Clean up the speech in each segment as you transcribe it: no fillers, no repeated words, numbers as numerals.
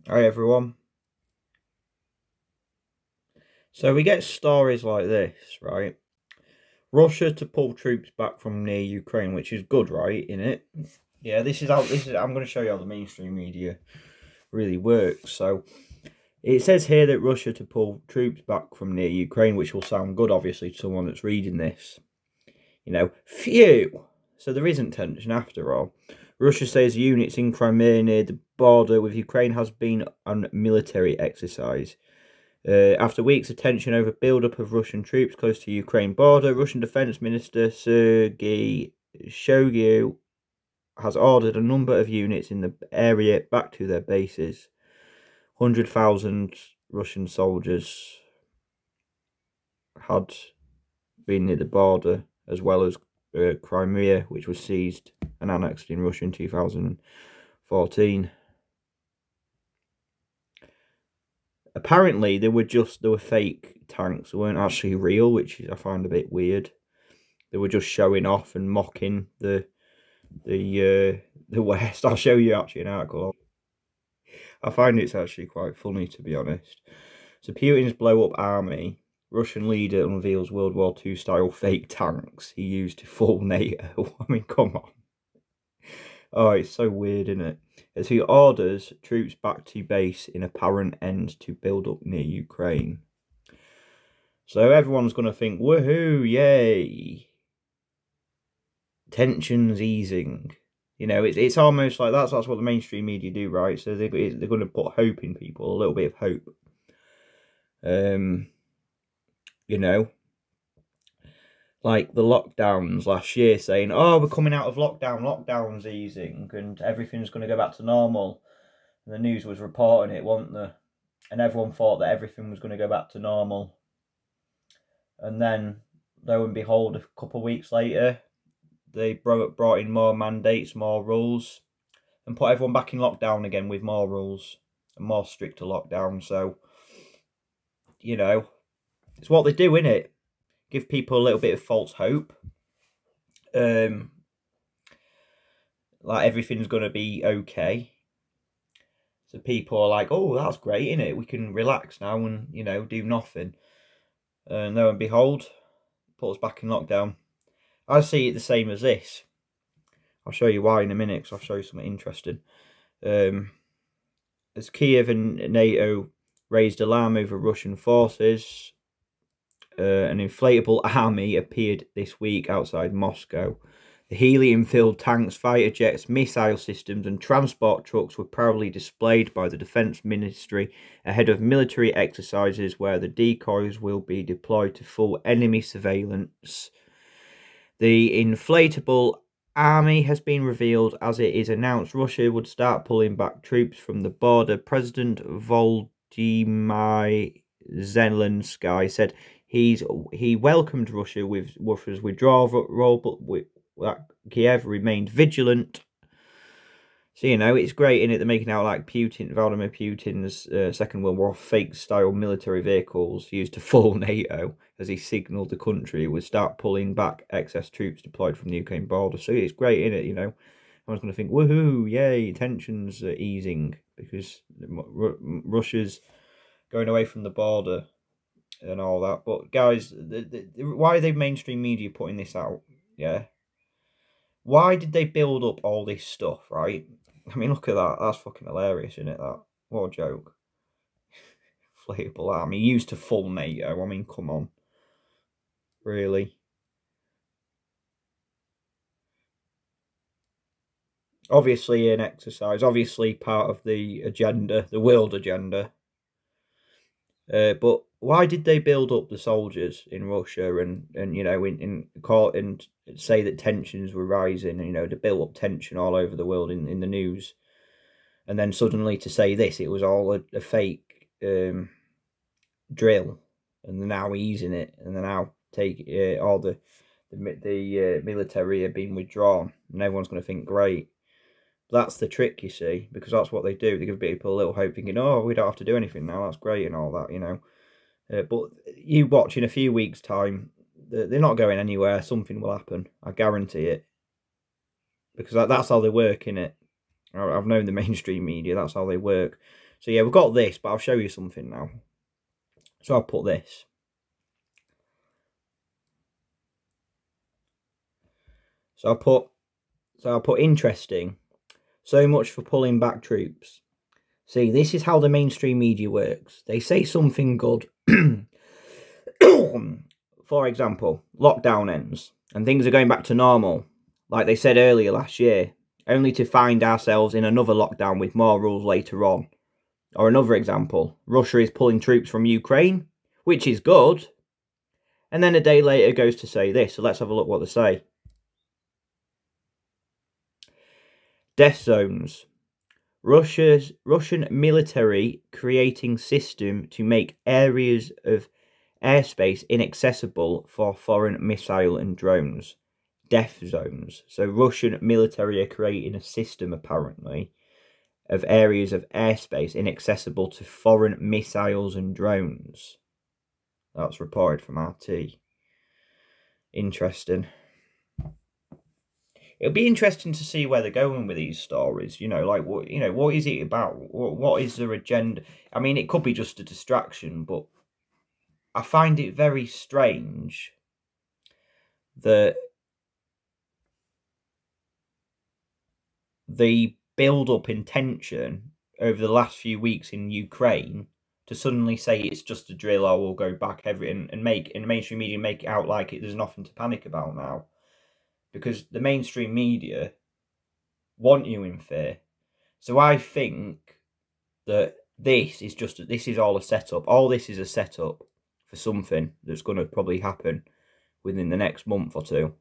Hi everyone. So we get stories like this, right? Russia to pull troops back from near Ukraine, which is good, right? In it, yeah. I'm going to show you how the mainstream media really works. So it says here that Russia to pull troops back from near Ukraine, which will sound good, obviously, to someone that's reading this. Phew. So there isn't tension after all. Russia says units in Crimea near the border with Ukraine has been on military exercise. After weeks of tension over build-up of Russian troops close to Ukraine border, Russian Defense Minister Sergei Shoigu has ordered a number of units in the area back to their bases. 100,000 Russian soldiers had been near the border, as well as Crimea, which was seized and annexed in Russia in 2014. Apparently, they were fake tanks. They weren't actually real, which I find a bit weird. They were just showing off and mocking the West. I'll show you actually an article. I find it's actually quite funny, to be honest. So Putin's blow-up army. Russian leader unveils World War II style fake tanks he used to fool NATO. I mean, come on. Oh, it's so weird, isn't it? As he orders troops back to base in apparent end to build up near Ukraine. So everyone's going to think, woohoo, yay. Tensions easing. It's almost like that's what the mainstream media do, right? So they're going to put hope in people, a little bit of hope. Like the lockdowns last year, saying, "Oh, we're coming out of lockdown. Lockdown's easing, and everything's going to go back to normal." And the news was reporting it, wasn't there? And everyone thought that everything was going to go back to normal. And then, lo and behold, a couple of weeks later, they brought in more mandates, more rules, and put everyone back in lockdown again with more rules and more stricter lockdown. So, it's what they do, innit? Give people a little bit of false hope. Like everything's going to be okay. So people are like, oh, that's great, innit? We can relax now and, do nothing. And lo and behold, put us back in lockdown. I see it the same as this. I'll show you why in a minute, because I'll show you something interesting. As Kiev and NATO raised alarm over Russian forces, an inflatable army appeared this week outside Moscow. The helium-filled tanks, fighter jets, missile systems and transport trucks were proudly displayed by the Defense Ministry ahead of military exercises where the decoys will be deployed to fool enemy surveillance. The inflatable army has been revealed as it is announced Russia would start pulling back troops from the border. President Volodymyr Zelensky said he welcomed Russia's withdrawal, but Kiev remained vigilant. So, it's great, innit? They're making out like Vladimir Putin's Second World War fake-style military vehicles used to fool NATO as he signalled the country would start pulling back excess troops deployed from the Ukraine border. So it's great, innit? Everyone's going to think, woohoo, yay, tensions are easing because Russia's going away from the border and all that. But, guys, why are the mainstream media putting this out? Yeah. Why did they build up all this stuff, right? I mean, look at that. That's fucking hilarious, isn't it, that? What a joke. Inflatable army used to full NATO. I mean, come on. Really? Obviously an exercise. Obviously part of the agenda, the world agenda. But why did they build up the soldiers in Russia and in court and say that tensions were rising, to build up tension all over the world in the news, and then suddenly to say this, it was all a fake drill, and they're now easing it, and they're now all the military are being withdrawn, and everyone's going to think great. That's the trick, you see, because that's what they do. They give people a little hope, thinking, oh, we don't have to do anything now, that's great and all that, but you watch in a few weeks' time, they're not going anywhere. Something will happen, I guarantee it, because that's how they work, innit? I've known the mainstream media, that's how they work. So yeah, we've got this, but I'll show you something now. So I'll put this. So I'll put interesting. So much for pulling back troops. See, this is how the mainstream media works. They say something good. For example, lockdown ends and things are going back to normal, like they said earlier last year, only to find ourselves in another lockdown with more rules later on. Or another example, Russia is pulling troops from Ukraine, which is good, and then a day later goes to say this. So let's have a look what they say. Death zones. Russian military creating system to make areas of airspace inaccessible for foreign missile and drones. Death zones. So Russian military are creating a system, apparently, of areas of airspace inaccessible to foreign missiles and drones. That's reported from RT. Interesting. It'll be interesting to see where they're going with these stories. You know, like what is it about? What is their agenda? I mean, it could be just a distraction, but I find it very strange that the build-up in tension over the last few weeks in Ukraine to suddenly say it's just a drill or we'll go back and make in the mainstream media make it out like there's nothing to panic about now. Because the mainstream media want you in fear. So I think that this is all a setup. All this is a setup for something that's going to probably happen within the next month or two.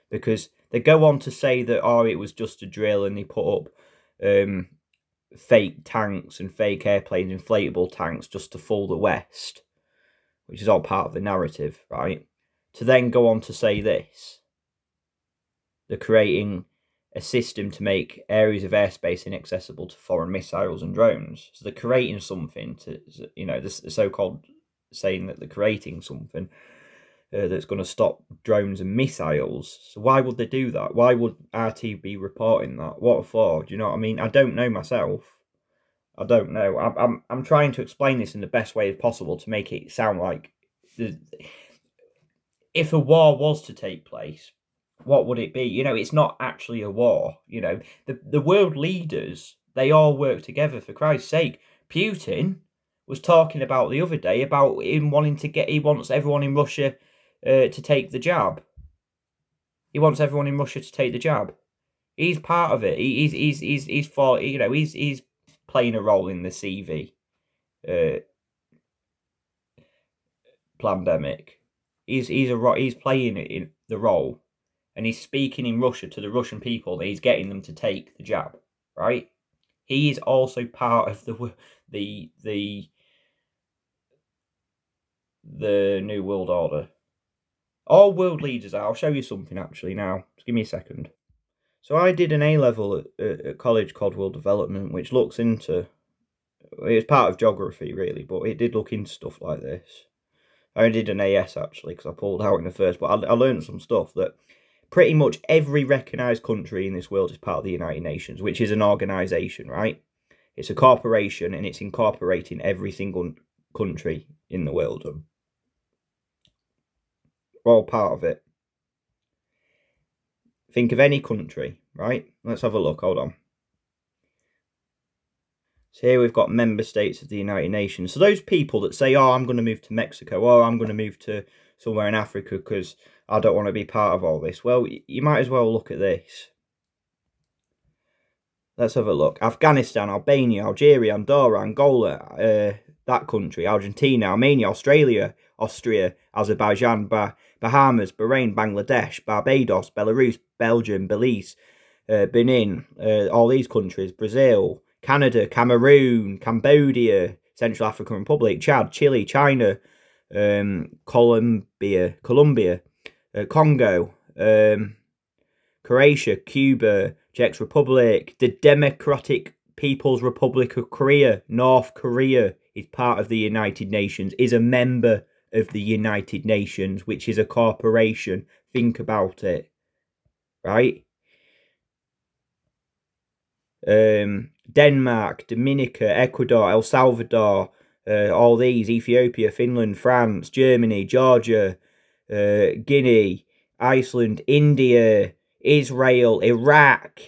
Because they go on to say that, oh, it was just a drill and they put up fake tanks and fake airplanes, inflatable tanks just to fool the West, which is all part of the narrative, right? To then go on to say this. They're creating a system to make areas of airspace inaccessible to foreign missiles and drones. So they're creating something to, you know, the so-called saying that they're creating something that's going to stop drones and missiles. So why would they do that? Why would RT be reporting that? What for? Do you know what I mean? I don't know myself. I don't know. I'm trying to explain this in the best way possible to make it sound like if a war was to take place, what would it be? You know, it's not actually a war. You know, the world leaders, they all work together, for Christ's sake. Putin was talking about the other day about him wanting to he wants everyone in Russia to take the jab. He wants everyone in Russia to take the jab. He's part of it. He's for, you know, he's playing a role in the CV pandemic. He's playing in the role. And he's speaking in Russia to the Russian people that he's getting them to take the jab, right? He is also part of the New World Order. All world leaders are. I'll show you something actually now. Just give me a second. So I did an A-level at college called World Development, which looks into... It's part of geography, really, but it did look into stuff like this. I did an AS, actually, because I pulled out in the first, but I learned some stuff that... Pretty much every recognised country in this world is part of the United Nations, which is an organisation, right? It's a corporation, and it's incorporating every single country in the world. We're all part of it. Think of any country, right? Let's have a look, hold on. So here we've got member states of the United Nations. So those people that say, oh, I'm going to move to Mexico, or I'm going to move to somewhere in Africa because I don't want to be part of all this. Well, you might as well look at this. Let's have a look. Afghanistan, Albania, Algeria, Andorra, Angola, that country, Argentina, Armenia, Australia, Austria, Azerbaijan, Bahamas, Bahrain, Bangladesh, Barbados, Belarus, Belgium, Belize, Benin, all these countries, Brazil, Canada, Cameroon, Cambodia, Central African Republic, Chad, Chile, China, Colombia, Congo, Croatia, Cuba, Czech Republic, the Democratic People's Republic of Korea, North Korea is part of the United Nations, is a member of the United Nations, which is a corporation. Think about it, right? Denmark, Dominica, Ecuador, El Salvador, all these, Ethiopia, Finland, France, Germany, Georgia, Guinea, Iceland, India, Israel, Iraq,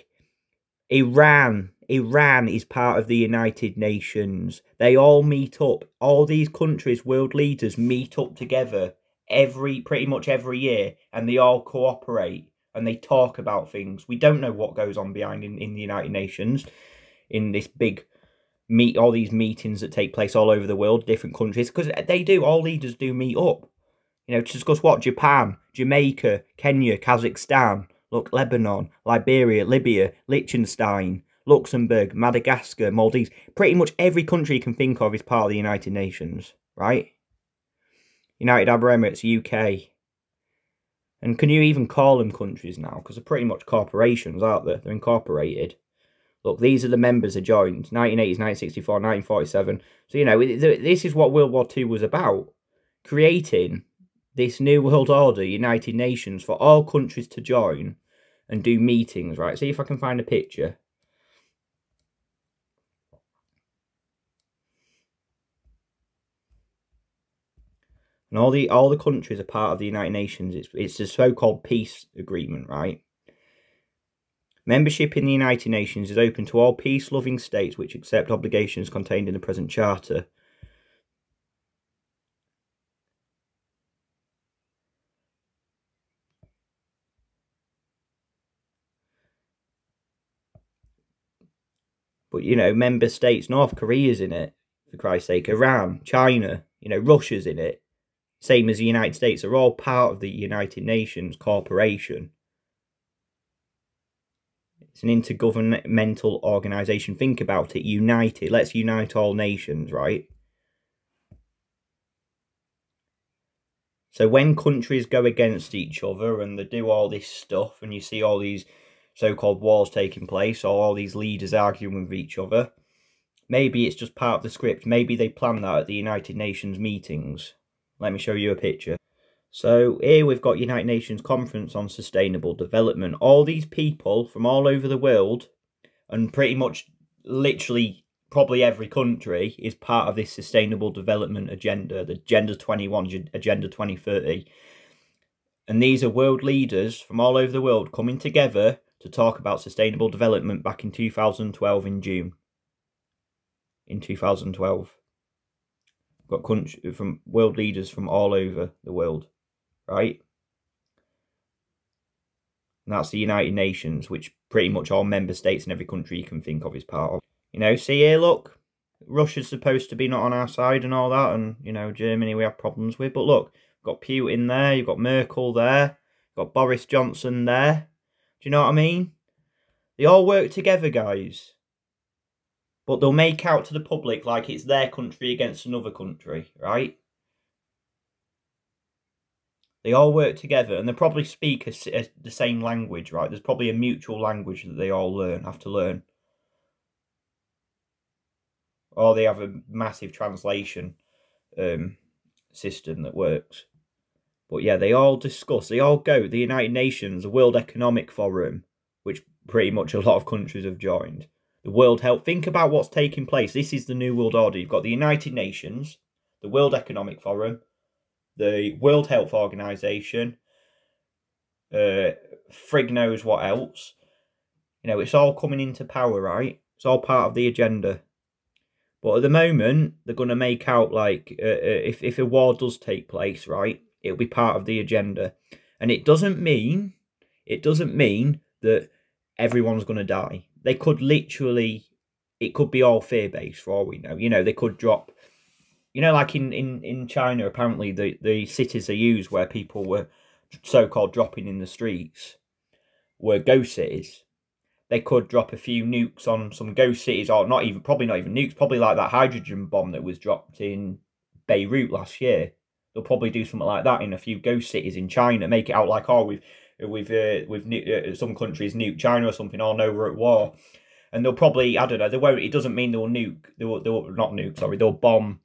Iran. Iran is part of the United Nations. They all meet up. All these countries, world leaders, meet up together pretty much every year, and they all cooperate and they talk about things. We don't know what goes on behind in the United Nations, in this big all these meetings that take place all over the world, different countries, because all leaders do meet up, to discuss what? Japan, Jamaica, Kenya, Kazakhstan, look, Lebanon, Liberia, Libya, Liechtenstein, Luxembourg, Madagascar, Maldives. Pretty much every country you can think of is part of the United Nations, right? United Arab Emirates, UK. And can you even call them countries now? Because they're pretty much corporations, aren't they? They're incorporated. Look, these are the members that joined. 1980s, 1964, 1947. So, this is what World War II was about. Creating this new world order, United Nations, for all countries to join and do meetings, right? See if I can find a picture. And all the countries are part of the United Nations. It's the so-called peace agreement, right? Membership in the United Nations is open to all peace-loving states which accept obligations contained in the present charter. But, member states, North Korea's in it, for Christ's sake, Iran, China, Russia's in it. Same as the United States, are all part of the United Nations corporation. It's an intergovernmental organisation. Think about it, united. Let's unite all nations, right? So when countries go against each other and they do all this stuff, and you see all these so-called wars taking place, or all these leaders arguing with each other, maybe it's just part of the script. Maybe they plan that at the United Nations meetings. Let me show you a picture. So here we've got United Nations Conference on Sustainable Development. All these people from all over the world, and pretty much literally probably every country, is part of this Sustainable Development Agenda, the Agenda 21, Agenda 2030. And these are world leaders from all over the world coming together to talk about sustainable development back in 2012 in June. In 2012. Got country from world leaders from all over the world, right? And that's the United Nations, which pretty much all member states in every country you can think of is part of. See here, look, Russia's supposed to be not on our side and all that, and Germany we have problems with. But look, you've got Putin there, you've got Merkel there, you've got Boris Johnson there. Do you know what I mean? They all work together, guys. But they'll make out to the public like it's their country against another country, right? They all work together, and they probably speak the same language, right? There's probably a mutual language that they all have to learn. Or they have a massive translation system that works. But yeah, they all discuss, they all go, the United Nations, the World Economic Forum, which pretty much a lot of countries have joined. The World Health, think about what's taking place. This is the New World Order. You've got the United Nations, the World Economic Forum, the World Health Organization, frig knows what else. It's all coming into power, right? It's all part of the agenda. But at the moment, they're going to make out like if a war does take place, right, it'll be part of the agenda. And it doesn't mean that everyone's going to die. They could literally, it could be all fear-based for all we know. They could drop, like in China, apparently the cities they used where people were so-called dropping in the streets were ghost cities. They could drop a few nukes on some ghost cities, or probably not even nukes, probably like that hydrogen bomb that was dropped in Beirut last year. They'll probably do something like that in a few ghost cities in China, make it out like, some countries nuke China or something, or no, we're at war. And they'll probably, I don't know, they won't, it doesn't mean they'll they'll bomb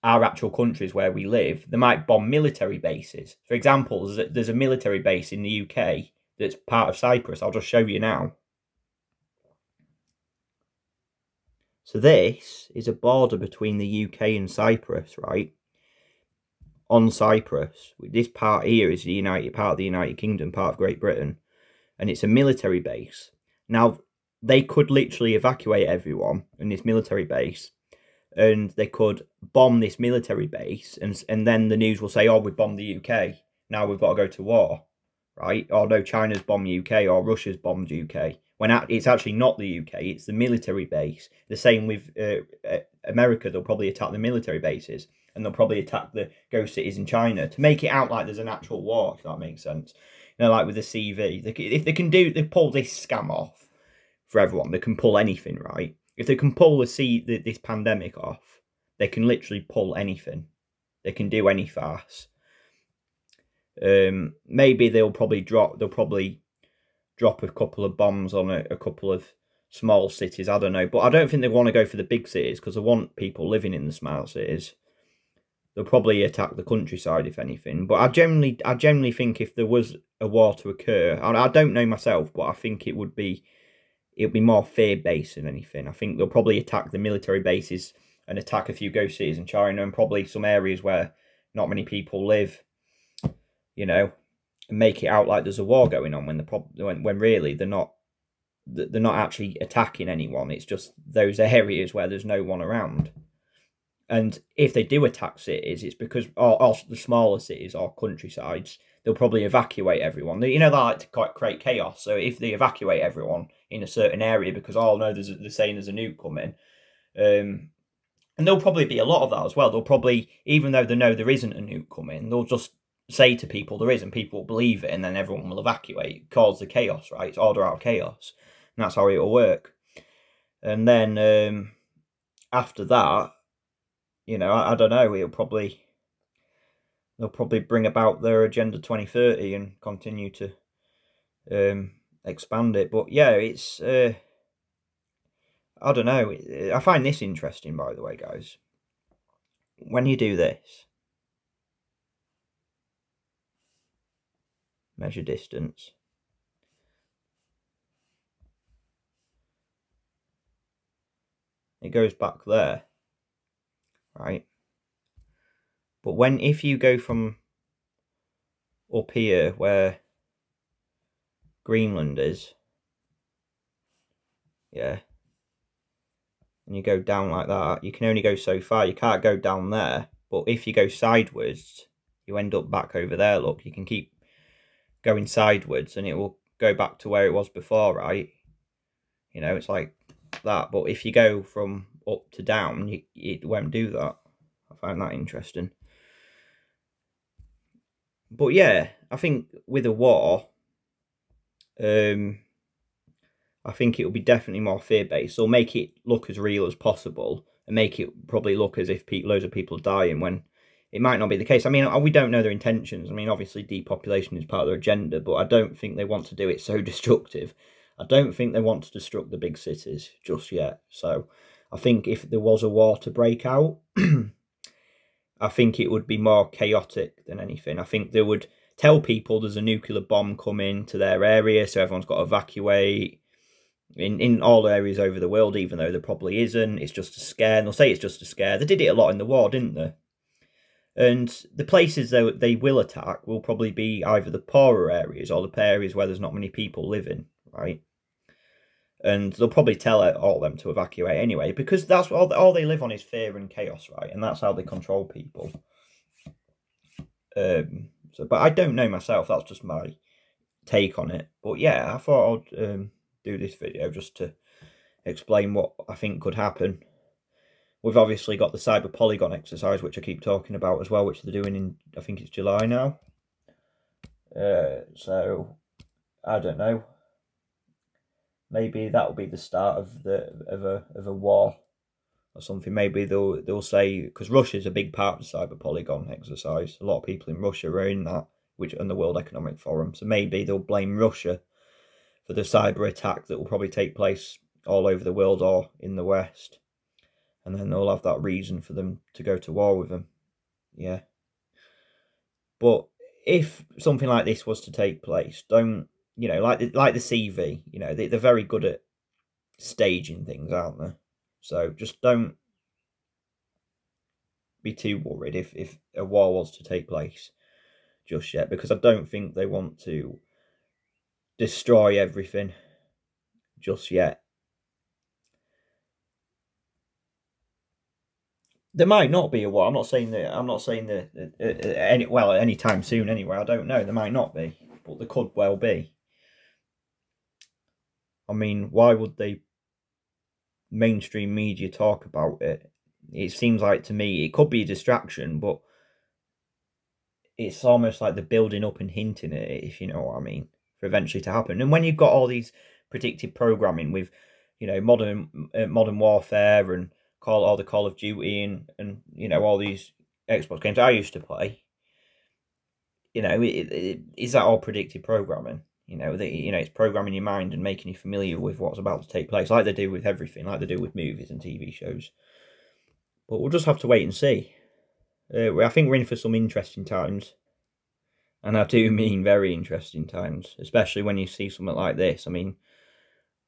our actual countries where we live. They might bomb military bases. For example, there's a military base in the UK that's part of Cyprus. I'll just show you now. So this is a border between the UK and Cyprus, right? On Cyprus, this part here is the part of the United Kingdom, part of Great Britain, and it's a military base. Now, they could literally evacuate everyone in this military base, and they could bomb this military base, and then the news will say, oh, we bombed the UK, now we've got to go to war, right? Or no, China's bombed UK, or Russia's bombed UK, when it's actually not the UK, it's the military base. The same with America, they'll probably attack the military bases, and they'll probably attack the ghost cities in China to make it out like there's an actual war, if that makes sense. You know, like with the CV, if they pull this scam off for everyone, they can pull anything, right? If they can pull this pandemic off, they can literally pull anything. They can do any farce. Maybe they'll probably drop a couple of bombs on a couple of small cities. I don't know, but I don't think they want to go for the big cities because they want people living in the small cities. They'll probably attack the countryside if anything. But I generally think if there was a war to occur, I don't know myself, but I think it would be more fear-based than anything. I think they'll probably attack the military bases and attack a few ghost cities in China and probably some areas where not many people live, you know, and make it out like there's a war going on when really they're not actually attacking anyone. It's just those areas where there's no one around. And if they do attack cities, it's because or the smaller cities or countrysides, they'll probably evacuate everyone. You know, they like to create chaos. So if they evacuate everyone in a certain area because, oh no, they're saying there's a nuke coming, and there'll probably be a lot of that as well. They'll probably, even though they know there isn't a nuke coming, they'll just say to people there is, and people will believe it, and then everyone will evacuate, cause the chaos, right? It's order out of chaos, and that's how it'll work. And then after that, you know, I don't know, they'll probably bring about their Agenda 2030 and continue to expand it. But yeah, it's I don't know. I find this interesting, by the way, guys. When you do this, measure distance, it goes back there, right? But if you go from up here where Greenland is, yeah, and you go down like that, you can only go so far. You can't go down there. But if you go sideways, you end up back over there. Look, you can keep going sideways and it will go back to where it was before, right? You know, it's like that. But if you go from up to down, it won't do that. I find that interesting. But yeah, I think with a war, I think it will be definitely more fear-based. So make it look as real as possible and make it probably look as if loads of people are dying when it might not be the case. I mean, we don't know their intentions. I mean, obviously depopulation is part of their agenda, but I don't think they want to do it so destructive. I don't think they want to destruct the big cities just yet. So I think if there was a war to break out, I think it would be more chaotic than anything. I think they would tell people there's a nuclear bomb coming to their area, so everyone's got to evacuate in all areas over the world, even though there probably isn't. It's just a scare, and they'll say it's just a scare. They did it a lot in the war, didn't they? And the places they will attack will probably be either the poorer areas or the areas where there's not many people living, right? And they'll probably tell all of them to evacuate anyway, because that's all they live on is fear and chaos, right? And that's how they control people. But I don't know myself. That's just my take on it. But yeah, I thought I'd do this video just to explain what I think could happen. We've obviously got the Cyber Polygon exercise, which I keep talking about as well, which they're doing in, I think it's July now. So I don't know. Maybe that'll be the start of a war or something. Maybe they'll say, because Russia's a big part of the Cyber Polygon exercise. A lot of people in Russia are in that, and the World Economic Forum. So maybe they'll blame Russia for the cyber attack that will probably take place all over the world or in the West, and then they'll have that reason for them to go to war with them. Yeah. But if something like this was to take place, don't. Like the CV, they're very good at staging things, aren't they? So just don't be too worried if a war was to take place just yet, because I don't think they want to destroy everything just yet. There might not be a war. I'm not saying that. I'm not saying that anytime soon. Anyway, I don't know. There might not be, but there could well be. I mean, why would they mainstream media talk about it? It seems like to me it could be a distraction, but it's almost like they're building up and hinting at it, if you know what I mean, for eventually to happen. And when you've got all these predictive programming with, modern warfare and all the Call of Duty and all these Xbox games I used to play, is that all predictive programming? It's programming your mind and making you familiar with what's about to take place, like they do with everything, like they do with movies and TV shows. But we'll just have to wait and see. I think we're in for some interesting times. And I do mean very interesting times, especially when you see something like this. I mean,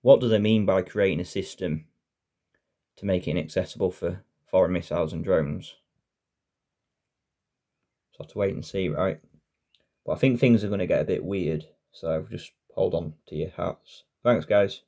what do they mean by creating a system to make it inaccessible for foreign missiles and drones? So I have to wait and see, right? But I think things are going to get a bit weird, so just hold on to your hats. Thanks, guys.